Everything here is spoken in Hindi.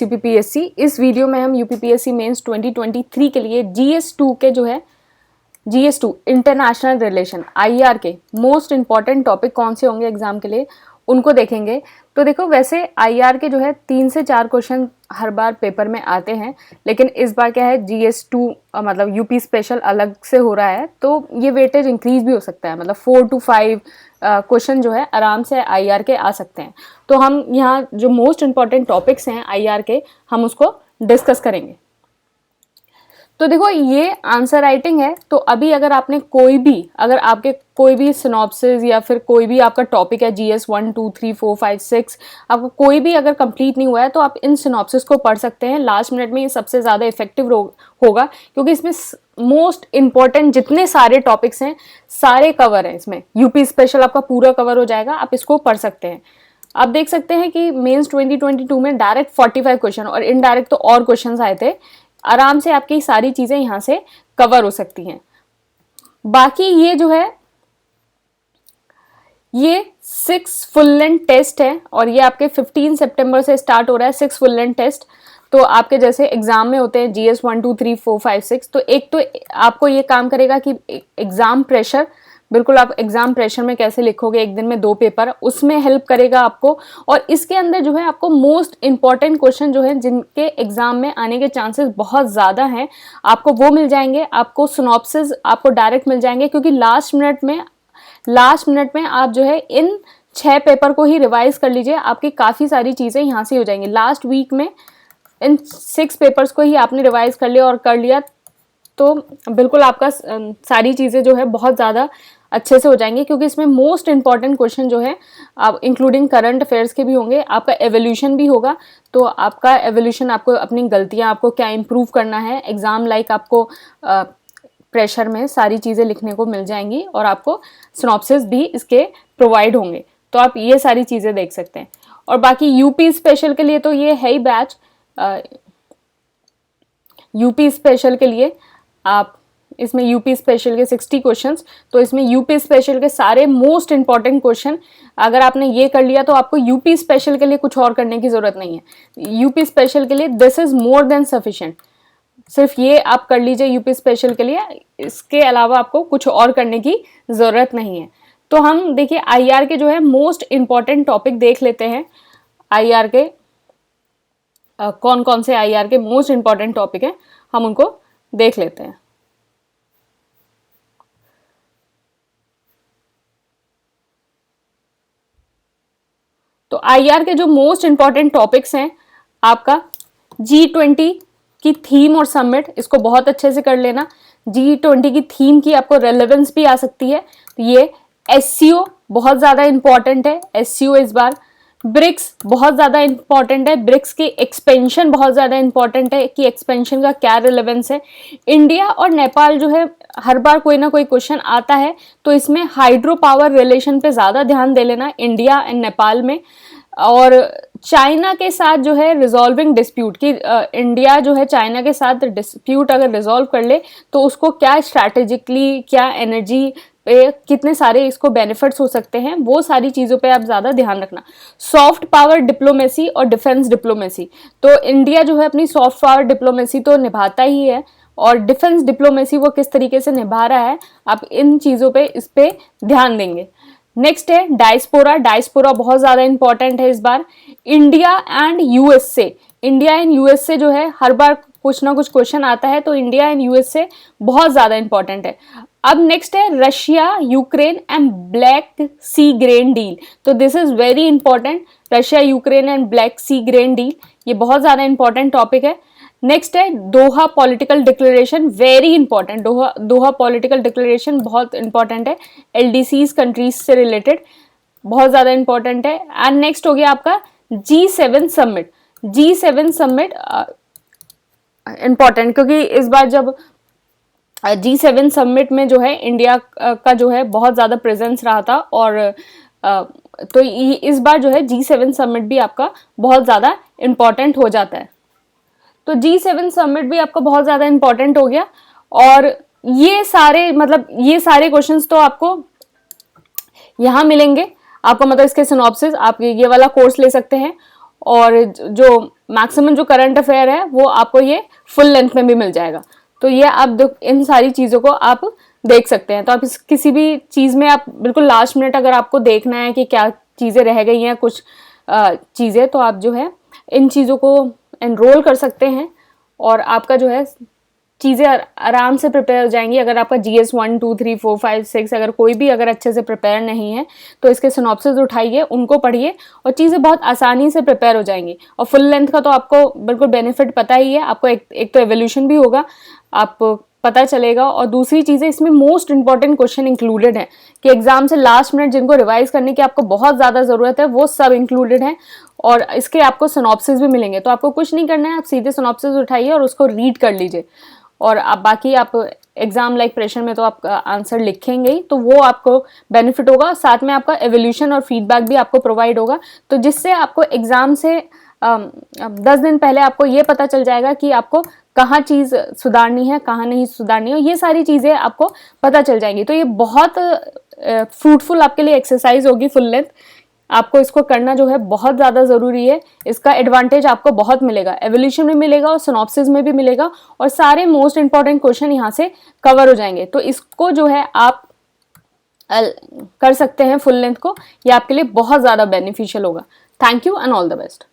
यूपीपीएससी। इस वीडियो में हम यूपीपीएससी मेंस 2023 के लिए GS2 के जो है GS2 इंटरनेशनल रिलेशन IR के मोस्ट इंपॉर्टेंट टॉपिक कौन से होंगे एग्जाम के लिए उनको देखेंगे। तो देखो, वैसे IR के जो है 3 से 4 क्वेश्चन हर बार पेपर में आते हैं, लेकिन इस बार क्या है GS2 मतलब यूपी स्पेशल अलग से हो रहा है, तो ये वेटेज इंक्रीज भी हो सकता है। मतलब 4 to 5 क्वेश्चन जो है आराम से IR के आ सकते हैं। तो हम यहाँ जो मोस्ट इंपॉर्टेंट टॉपिक्स हैं IR के, हम उसको डिस्कस करेंगे। तो देखो, ये आंसर राइटिंग है। तो अभी अगर आपने अगर आपके कोई भी सिनॉप्सिस या फिर कोई भी आपका टॉपिक है GS 1 2 3 4 5 6, आपको कोई भी अगर कंप्लीट नहीं हुआ है तो आप इन सिनॉप्सिस को पढ़ सकते हैं। लास्ट मिनट में ये सबसे ज़्यादा इफेक्टिव होगा, क्योंकि इसमें मोस्ट इंपॉर्टेंट जितने सारे टॉपिक्स हैं सारे कवर हैं। इसमें यूपी स्पेशल आपका पूरा कवर हो जाएगा, आप इसको पढ़ सकते हैं। आप देख सकते हैं कि मेंस 2022 में डायरेक्ट 45 क्वेश्चन और इनडायरेक्ट तो और क्वेश्चन आए थे। आराम से आपकी सारी चीजें यहां से कवर हो सकती हैं। बाकी ये जो है ये 6 फुल लेंथ टेस्ट है और ये आपके 15 सितंबर से स्टार्ट हो रहा है 6 फुल लेंथ टेस्ट। तो आपके जैसे एग्जाम में होते हैं GS 1 2 3 4 5 6, तो एक तो आपको ये काम करेगा कि एग्जाम प्रेशर, बिल्कुल आप एग्जाम प्रेशर में कैसे लिखोगे, एक दिन में 2 पेपर, उसमें हेल्प करेगा आपको। और इसके अंदर जो है आपको मोस्ट इंपॉर्टेंट क्वेश्चन जो है जिनके एग्जाम में आने के चांसेस बहुत ज़्यादा हैं, आपको वो मिल जाएंगे। आपको सिनॉप्सिस आपको डायरेक्ट मिल जाएंगे, क्योंकि लास्ट मिनट में आप जो है इन 6 पेपर को ही रिवाइज कर लीजिए। आपकी काफ़ी सारी चीज़ें यहाँ से हो जाएंगी। लास्ट वीक में इन 6 पेपर्स को ही आपने रिवाइज कर लिया और कर लिया तो बिल्कुल आपका सारी चीज़ें जो है बहुत ज़्यादा अच्छे से हो जाएंगे, क्योंकि इसमें मोस्ट इंपॉर्टेंट क्वेश्चन जो है आप इंक्लूडिंग करंट अफेयर्स के भी होंगे। आपका एवोल्यूशन भी होगा, तो आपका एवोल्यूशन, आपको अपनी गलतियां, आपको क्या इंप्रूव करना है एग्जाम लाइक आपको प्रेशर में सारी चीज़ें लिखने को मिल जाएंगी और आपको सिनॉप्सिस भी इसके प्रोवाइड होंगे। तो आप ये सारी चीज़ें देख सकते हैं। और बाकी यूपी स्पेशल के लिए तो ये है ही बैच। यूपी स्पेशल के लिए आप इसमें यूपी स्पेशल के 60 क्वेश्चंस, तो इसमें यूपी स्पेशल के सारे मोस्ट इंपॉर्टेंट क्वेश्चन अगर आपने ये कर लिया तो आपको यूपी स्पेशल के लिए कुछ और करने की जरूरत नहीं है। यूपी स्पेशल के लिए this is more than sufficient. सिर्फ ये आप कर लीजिए यूपी स्पेशल के लिए, इसके अलावा आपको कुछ और करने की जरूरत नहीं है। तो हम देखिए IR के जो है मोस्ट इंपॉर्टेंट टॉपिक देख लेते हैं। IR के कौन कौन से IR के मोस्ट इंपॉर्टेंट टॉपिक हैं, हम उनको देख लेते हैं। तो IR के जो मोस्ट इंपॉर्टेंट टॉपिक्स हैं, आपका G20 की थीम और समिट, इसको बहुत अच्छे से कर लेना। G20 की थीम की आपको रेलेवेंस भी आ सकती है। तो ये SCO बहुत ज़्यादा इंपॉर्टेंट है। SCO इस बार ब्रिक्स बहुत ज़्यादा इंपॉर्टेंट है। ब्रिक्स की एक्सपेंशन बहुत ज़्यादा इंपॉर्टेंट है कि एक्सपेंशन का क्या रिलेवेंस है। इंडिया और नेपाल जो है हर बार कोई ना कोई क्वेश्चन आता है, तो इसमें हाइड्रो पावर रिलेशन पे ज़्यादा ध्यान दे लेना इंडिया एंड नेपाल में। और चाइना के साथ जो है रिजॉल्विंग डिस्प्यूट की, इंडिया जो है चाइना के साथ डिस्प्यूट अगर रिजॉल्व कर ले तो उसको क्या स्ट्रैटेजिकली, क्या एनर्जी पे कितने सारे इसको बेनिफिट्स हो सकते हैं, वो सारी चीज़ों पे आप ज़्यादा ध्यान रखना। सॉफ्ट पावर डिप्लोमेसी और डिफेंस डिप्लोमेसी, तो इंडिया जो है अपनी सॉफ्ट पावर डिप्लोमेसी तो निभाता ही है, और डिफेंस डिप्लोमेसी वो किस तरीके से निभा रहा है, आप इन चीज़ों पे इस पे ध्यान देंगे। नेक्स्ट है डायस्पोरा। डायस्पोरा बहुत ज़्यादा इंपॉर्टेंट है इस बार। India and USA, India and USA जो है हर बार कुछ ना कुछ क्वेश्चन आता है, तो इंडिया एंड यूएसए बहुत ज़्यादा इंपॉर्टेंट है। अब नेक्स्ट है Russia, Ukraine and Black Sea grain deal. तो this is very important, Russia, Ukraine and Black Sea grain deal, ये बहुत ज़्यादा इंपॉर्टेंट टॉपिक है। नेक्स्ट है Doha political declaration, very important. Doha political declaration बहुत इंपॉर्टेंट है, LDCs कंट्रीज से रिलेटेड, बहुत ज़्यादा इंपॉर्टेंट है। एंड नेक्स्ट हो गया आपका G7 summit. G7 summit important, क्योंकि इस बार जब G7 समिट में जो है इंडिया का जो है बहुत ज़्यादा प्रेजेंस रहा था, और तो इस बार जो है G7 समिट भी आपका बहुत ज़्यादा इंपॉर्टेंट हो जाता है। तो G7 समिट भी आपका बहुत ज़्यादा इंपॉर्टेंट हो गया। और ये सारे क्वेश्चंस तो आपको यहाँ मिलेंगे। आपको मतलब इसके सिनॉप्सिस आप ये वाला कोर्स ले सकते हैं, और जो मैक्सिमम जो करंट अफेयर है वो आपको ये फुल लेंथ में भी मिल जाएगा। तो ये आप इन सारी चीज़ों को आप देख सकते हैं। तो आप किसी भी चीज़ में आप बिल्कुल लास्ट मिनट अगर आपको देखना है कि क्या चीज़ें रह गई हैं कुछ चीज़ें, तो आप जो है इन चीज़ों को एनरोल कर सकते हैं और आपका जो है चीज़ें आराम से प्रिपेयर हो जाएंगी। अगर आपका GS 1 2 3 4 5 6 अगर कोई भी अगर अच्छे से प्रिपेयर नहीं है तो इसके सिनॉप्सिस उठाइए, उनको पढ़िए और चीज़ें बहुत आसानी से प्रिपेयर हो जाएंगी। और फुल लेंथ का तो आपको बिल्कुल बेनिफिट पता ही है, आपको एक तो एवोल्यूशन भी होगा, आपको पता चलेगा। और दूसरी चीज़ें इसमें मोस्ट इंपॉर्टेंट क्वेश्चन इंक्लूडेड है कि एग्जाम से लास्ट मिनट जिनको रिवाइज करने की आपको बहुत ज़्यादा ज़रूरत है वो सब इंक्लूडेड है और इसके आपको सिनॉप्सिस भी मिलेंगे। तो आपको कुछ नहीं करना है, आप सीधे सिनॉप्सिस उठाइए और उसको रीड कर लीजिए और आप बाकी आप एग्जाम लाइक प्रेशर में तो आप आंसर लिखेंगे ही, तो वो आपको बेनिफिट होगा। साथ में आपका एवोल्यूशन और फीडबैक भी आपको प्रोवाइड होगा, तो जिससे आपको एग्जाम से 10 दिन पहले आपको ये पता चल जाएगा कि आपको कहाँ चीज़ सुधारनी है, कहाँ नहीं सुधारनी है, ये सारी चीज़ें आपको पता चल जाएंगी। तो ये बहुत फ्रूटफुल आपके लिए एक्सरसाइज होगी फुल लेंथ। आपको इसको करना जो है बहुत ज़्यादा ज़रूरी है। इसका एडवांटेज आपको बहुत मिलेगा, एवोल्यूशन में मिलेगा और सिनॉप्सिस में भी मिलेगा और सारे मोस्ट इंपॉर्टेंट क्वेश्चन यहाँ से कवर हो जाएंगे। तो इसको जो है आप कर सकते हैं फुल लेंथ को, ये आपके लिए बहुत ज़्यादा बेनिफिशियल होगा। Thank you and all the best.